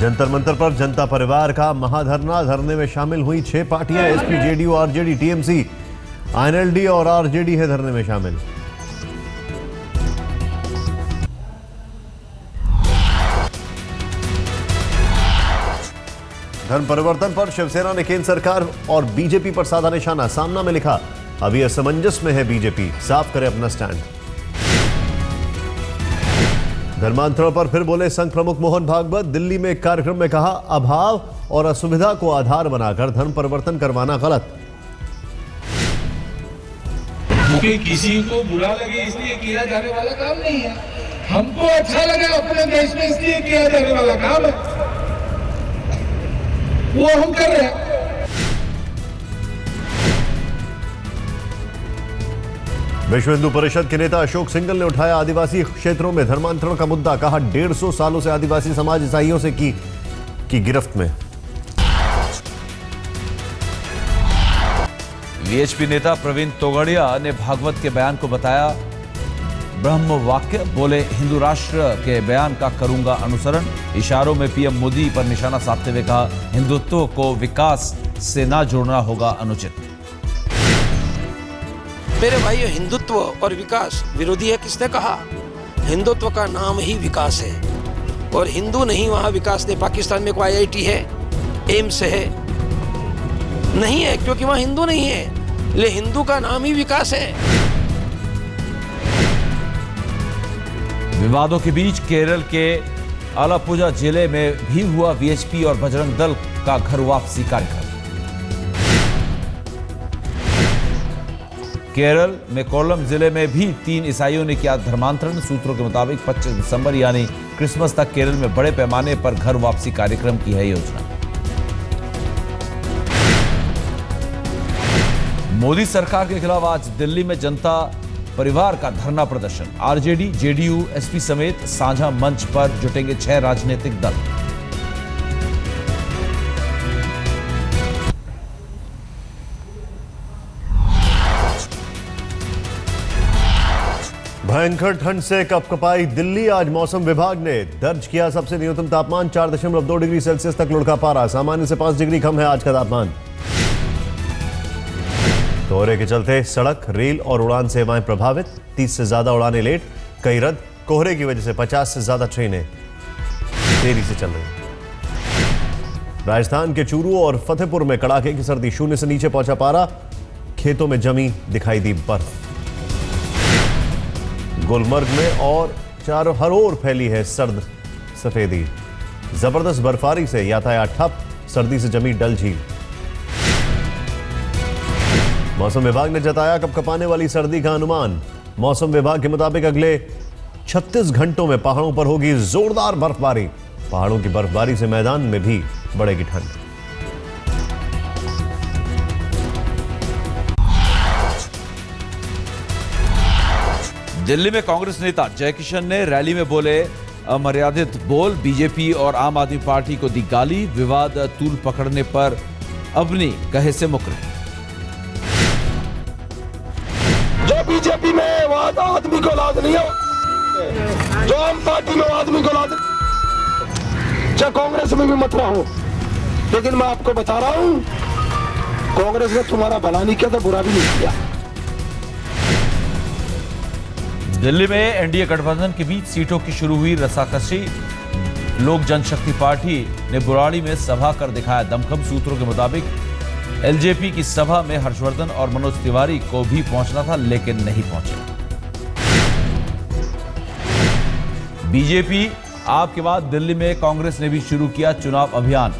जंतर मंतर पर जनता परिवार का महाधरना। धरने में शामिल हुई 6 पार्टियां, SP, JDU, RJD, TMC, INLD और आरजेडी है धरने में शामिल। धर्म परिवर्तन पर शिवसेना ने केंद्र सरकार और बीजेपी पर साधा निशाना। सामना में लिखा, अभी असमंजस में है बीजेपी, साफ करे अपना स्टैंड। धर्मांतरण पर फिर बोले संघ प्रमुख मोहन भागवत। दिल्ली में एक कार्यक्रम में कहा, अभाव और असुविधा को आधार बनाकर धर्म परिवर्तन करवाना गलत। क्योंकि किसी को बुरा लगे इसलिए किया जाने वाला काम नहीं है, हमको अच्छा लगे अपने देश में इसलिए किया जाने वाला काम है, वो हम कर रहे हैं। विश्व हिंदू परिषद के नेता अशोक सिंघल ने उठाया आदिवासी क्षेत्रों में धर्मांतरण का मुद्दा। कहा, 150 सालों से आदिवासी समाज ईसाइयों से की गिरफ्त में। वीएचपी नेता प्रवीण तोगड़िया ने भागवत के बयान को बताया ब्रह्म वाक्य। बोले, हिंदू राष्ट्र के बयान का करूंगा अनुसरण। इशारों में पीएम मोदी पर निशाना साधते हुए कहा, हिंदुत्व को विकास से ना जोड़ना होगा अनुचित। मेरे भाइयों, हिंदुत्व और विकास विरोधी है किसने कहा? हिंदुत्व का नाम ही विकास है और हिंदू नहीं वहां विकास नहीं। पाकिस्तान में कोई आईआईटी है, एम्स है? नहीं है, क्योंकि वहां हिंदू नहीं है। ले हिंदू का नाम ही विकास है। विवादों के बीच केरल के आलापुझा जिले में भी हुआ वीएचपी और बजरंग दल का घर वापसी कार्यक्रम। केरल में कोल्लम जिले में भी 3 ईसाइयों ने किया धर्मांतरण। सूत्रों के मुताबिक 25 दिसंबर यानी क्रिसमस तक केरल में बड़े पैमाने पर घर वापसी कार्यक्रम की है योजना। मोदी सरकार के खिलाफ आज दिल्ली में जनता परिवार का धरना प्रदर्शन। आरजेडी, जेडीयू, एसपी समेत साझा मंच पर जुटेंगे 6 राजनीतिक दल। भयंकर ठंड से कपकपाई दिल्ली। आज मौसम विभाग ने दर्ज किया सबसे न्यूनतम तापमान 4.2 डिग्री सेल्सियस तक लुढ़का पारा। सामान्य से 5 डिग्री कम है आज का तापमान। कोहरे के चलते सड़क, रेल और उड़ान सेवाएं प्रभावित। 30 से ज्यादा उड़ानें लेट, कई रद्द। कोहरे की वजह से 50 से ज्यादा ट्रेनें देरी से चल रही। राजस्थान के चूरू और फतेहपुर में कड़ाके की सर्दी। 0 से नीचे पहुंचा पारा। खेतों में जमी दिखाई दी बर्फ। गुलमर्ग में और चारों हर ओर फैली है सर्द सफेदी। जबरदस्त बर्फबारी से यातायात ठप। सर्दी से जमी डल झील। मौसम विभाग ने जताया कपकपाने वाली सर्दी का अनुमान। मौसम विभाग के मुताबिक अगले 36 घंटों में पहाड़ों पर होगी जोरदार बर्फबारी। पहाड़ों की बर्फबारी से मैदान में भी बढ़ेगी ठंड। दिल्ली में कांग्रेस नेता जयकिशन ने रैली में बोले, अमर्यादित बोल। बीजेपी और आम आदमी पार्टी को दी गाली। विवाद तूल पकड़ने पर अपनी कहे से मुकरे। जो बीजेपी में वो आदमी को लाद नहीं है, जो आम पार्टी में आदमी को लाद, चाहे कांग्रेस में भी मत रहो। लेकिन मैं आपको बता रहा हूं, कांग्रेस ने तुम्हारा भला नहीं किया तो बुरा भी नहीं किया। दिल्ली में एनडीए गठबंधन के बीच सीटों की शुरू हुई रसाकसी। लोक जनशक्ति पार्टी ने बुराड़ी में सभा कर दिखाया दमखम। सूत्रों के मुताबिक एलजेपी की सभा में हर्षवर्धन और मनोज तिवारी को भी पहुंचना था, लेकिन नहीं पहुंचे। बीजेपी आप के बाद दिल्ली में कांग्रेस ने भी शुरू किया चुनाव अभियान।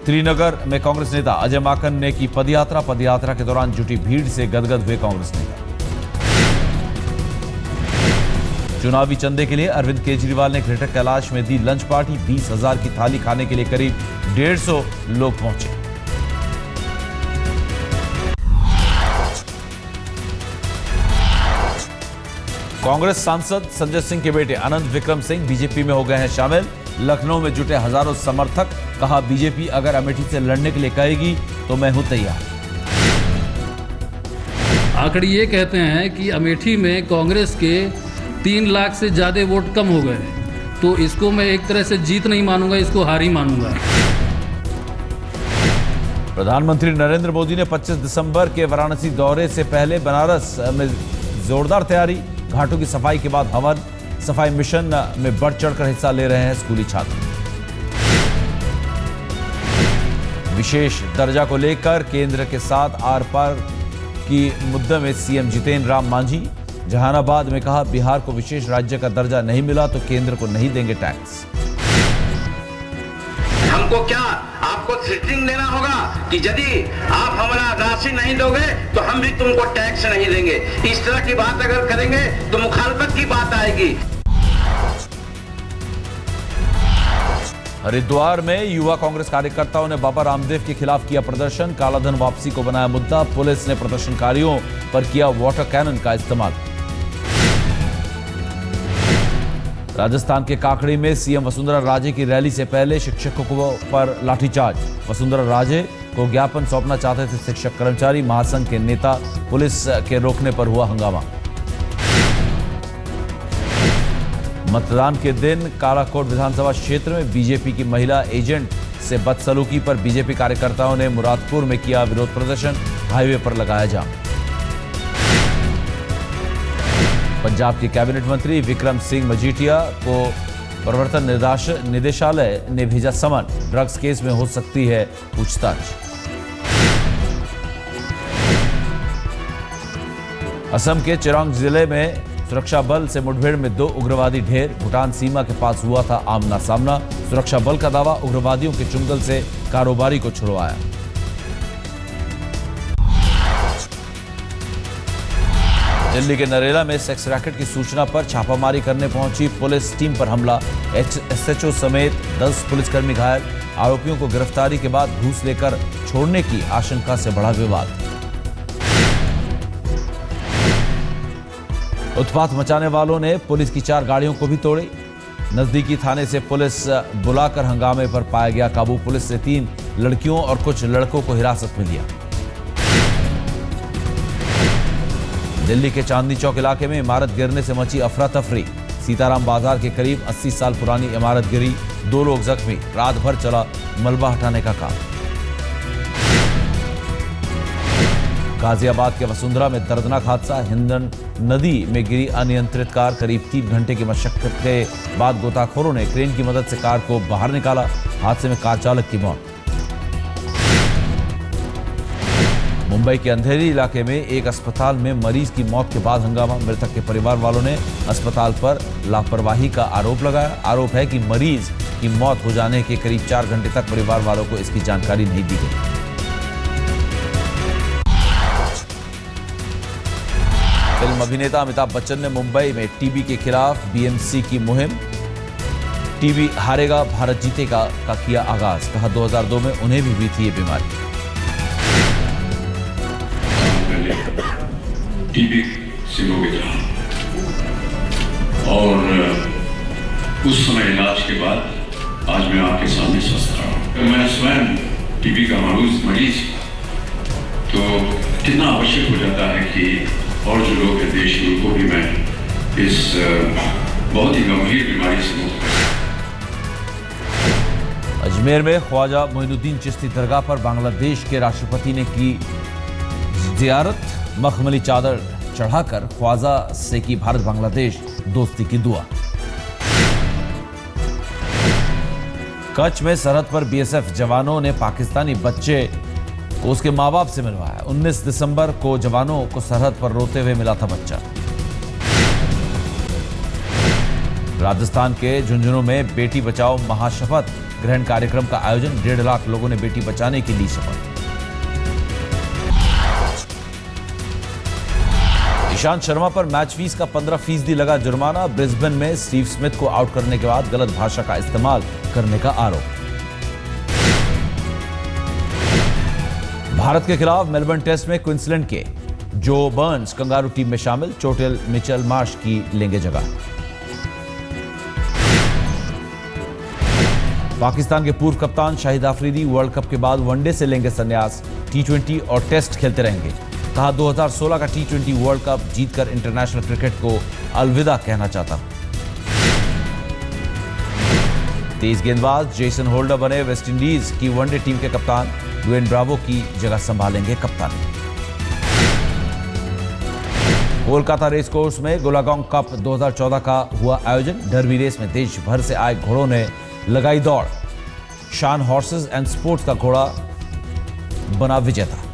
त्रिनगर में कांग्रेस नेता अजय माकन ने की पदयात्रा। पदयात्रा के दौरान जुटी भीड़ से गदगद हुए कांग्रेस नेता। चुनावी चंदे के लिए अरविंद केजरीवाल ने ग्रेटर कैलाश में दी लंच पार्टी। 20,000 की थाली खाने के लिए करीब 150 लोग पहुंचे। कांग्रेस सांसद संजय सिंह के बेटे अनंत विक्रम सिंह बीजेपी में हो गए हैं शामिल। लखनऊ में जुटे हजारों समर्थक। कहा, बीजेपी अगर अमेठी से लड़ने के लिए कहेगी तो मैं हूं तैयार। आंकड़े ये कहते हैं कि अमेठी में कांग्रेस के 3 लाख से ज़्यादा वोट कम हो गए हैं। तो इसको मैं एक तरह से जीत नहीं मानूंगा, इसको हार ही मानूंगा। प्रधानमंत्री नरेंद्र मोदी ने 25 दिसंबर के वाराणसी दौरे से पहले बनारस में जोरदार तैयारी, घाटों की सफाई के बाद हवन, सफाई मिशन में बढ़ चढ़कर हिस्सा ले रहे हैं स्कूली छात्र। विशेष दर्जा को लेकर केंद्र के साथ आर पार की मुद्दे में सीएम जितेंद्र राम मांझी, जहानाबाद में कहा बिहार को विशेष राज्य का दर्जा नहीं मिला तो केंद्र को नहीं देंगे टैक्स। हमको क्या आपको थ्रेटनिंग देना होगा कि यदि आप हमारा राशि नहीं दोगे तो हम भी तुमको टैक्स नहीं देंगे। इस तरह की बात अगर करेंगे तो मुखालफत की बात आएगी। हरिद्वार में युवा कांग्रेस कार्यकर्ताओं ने बाबा रामदेव के खिलाफ किया प्रदर्शन, कालाधन वापसी को बनाया मुद्दा, पुलिस ने प्रदर्शनकारियों पर किया वाटर कैनन का इस्तेमाल। राजस्थान के काकड़ी में सीएम वसुंधरा राजे की रैली से पहले शिक्षकों पर लाठीचार्ज, वसुंधरा राजे को ज्ञापन सौंपना चाहते थे शिक्षक कर्मचारी, महासंघ के नेता, पुलिस के रोकने पर हुआ हंगामा। मतदान के दिन कालाकोट विधानसभा क्षेत्र में बीजेपी की महिला एजेंट से बदसलूकी पर बीजेपी कार्यकर्ताओं ने मुरादपुर में किया विरोध प्रदर्शन, हाईवे पर लगाया जाम। पंजाब के कैबिनेट मंत्री विक्रम सिंह मजीठिया को प्रवर्तन निदेशालय ने भेजा समन, ड्रग्स केस में हो सकती है पूछताछ। असम के चिरांग जिले में सुरक्षा बल से मुठभेड़ में 2 उग्रवादी ढेर, भूटान सीमा के पास हुआ था आमना सामना, सुरक्षा बल का दावा उग्रवादियों के चुंगल से कारोबारी को छुड़वाया। दिल्ली के नरेला में सेक्स रैकेट की सूचना पर छापामारी करने पहुंची पुलिस टीम पर हमला, एसएचओ समेत 10 पुलिसकर्मी घायल, आरोपियों को गिरफ्तारी के बाद घूस लेकर छोड़ने की आशंका से बढ़ा विवाद। उत्पात मचाने वालों ने पुलिस की 4 गाड़ियों को भी तोड़ी, नजदीकी थाने से पुलिस बुलाकर हंगामे पर पाया गया काबू, पुलिस ने 3 लड़कियों और कुछ लड़कों को हिरासत में लिया। दिल्ली के चांदनी चौक इलाके में इमारत गिरने से मची अफरा तफरी, सीताराम बाजार के करीब 80 साल पुरानी इमारत गिरी, 2 लोग जख्मी, रात भर चला मलबा हटाने का काम। गाजियाबाद के वसुंधरा में दर्दनाक हादसा, हिंदन नदी में गिरी अनियंत्रित कार, करीब 3 घंटे की मशक्कत के बाद गोताखोरों ने क्रेन की मदद से कार को बाहर निकाला, हादसे में कार चालक की मौत। मुंबई के अंधेरी इलाके में एक अस्पताल में मरीज की मौत के बाद हंगामा, मृतक के परिवार वालों ने अस्पताल पर लापरवाही का आरोप लगाया। आरोप है कि मरीज की मौत हो जाने के करीब 4 घंटे तक परिवार वालों को इसकी जानकारी नहीं दी गई। फिल्म अभिनेता अमिताभ बच्चन ने मुंबई में टीबी के खिलाफ बीएमसी की मुहिम, टीबी हारेगा भारत जीतेगा का किया आगाज, कहा 2002 में उन्हें भी हुई थी ये बीमारी। टीबी से रोगित रहा और उस समय इलाज के बाद आज मैं आपके सामने स्वस्थ रहा हूं। मैं स्वयं टीबी का मरीज, तो कितना आवश्यक हो जाता है कि और जो लोग हैं देश में उनको भी मैं इस बहुत ही गंभीर बीमारी से मुक्त करूं। अजमेर में ख्वाजा मोइनुद्दीन चिश्ती दरगाह पर बांग्लादेश के राष्ट्रपति ने की जियारत, मखमली चादर चढ़ाकर ख्वाजा से की भारत बांग्लादेश दोस्ती की दुआ। कच्छ में सरहद पर बीएसएफ जवानों ने पाकिस्तानी बच्चे को उसके मां बाप से मिलवाया। 19 दिसंबर को जवानों को सरहद पर रोते हुए मिला था बच्चा। राजस्थान के झुंझुनू में बेटी बचाओ महाशपथ ग्रहण कार्यक्रम का आयोजन, 1.5 लाख लोगों ने बेटी बचाने की ली शपथ। ईशांत शर्मा पर मैच फीस का 15% लगा जुर्माना। ब्रिस्बेन में स्टीव स्मिथ को आउट करने के बाद गलत भाषा का इस्तेमाल करने का आरोप। भारत के खिलाफ मेलबर्न टेस्ट में क्वींसलैंड के जो बर्न्स कंगारू टीम में शामिल, चोटिल मिचेल मार्श की लेंगे जगह। पाकिस्तान के पूर्व कप्तान शाहिद आफरीदी वर्ल्ड कप के बाद वनडे से लेंगे संन्यास, टी20 और टेस्ट खेलते रहेंगे। कहा 2016 का टी20 वर्ल्ड कप जीतकर इंटरनेशनल क्रिकेट को अलविदा कहना चाहता हूं। तेज गेंदबाज जेसन होल्डर बने वेस्टइंडीज की वनडे टीम के कप्तान। ड्वेन ब्रावो की जगह संभालेंगे कप्तानी। कोलकाता रेस कोर्स में गोलागोंग कप 2014 का हुआ आयोजन। डर्बी रेस में देश भर से आए घोड़ों ने लगाई दौड़। शान हॉर्सेस एंड स्पोर्ट्स का घोड़ा बना विजेता।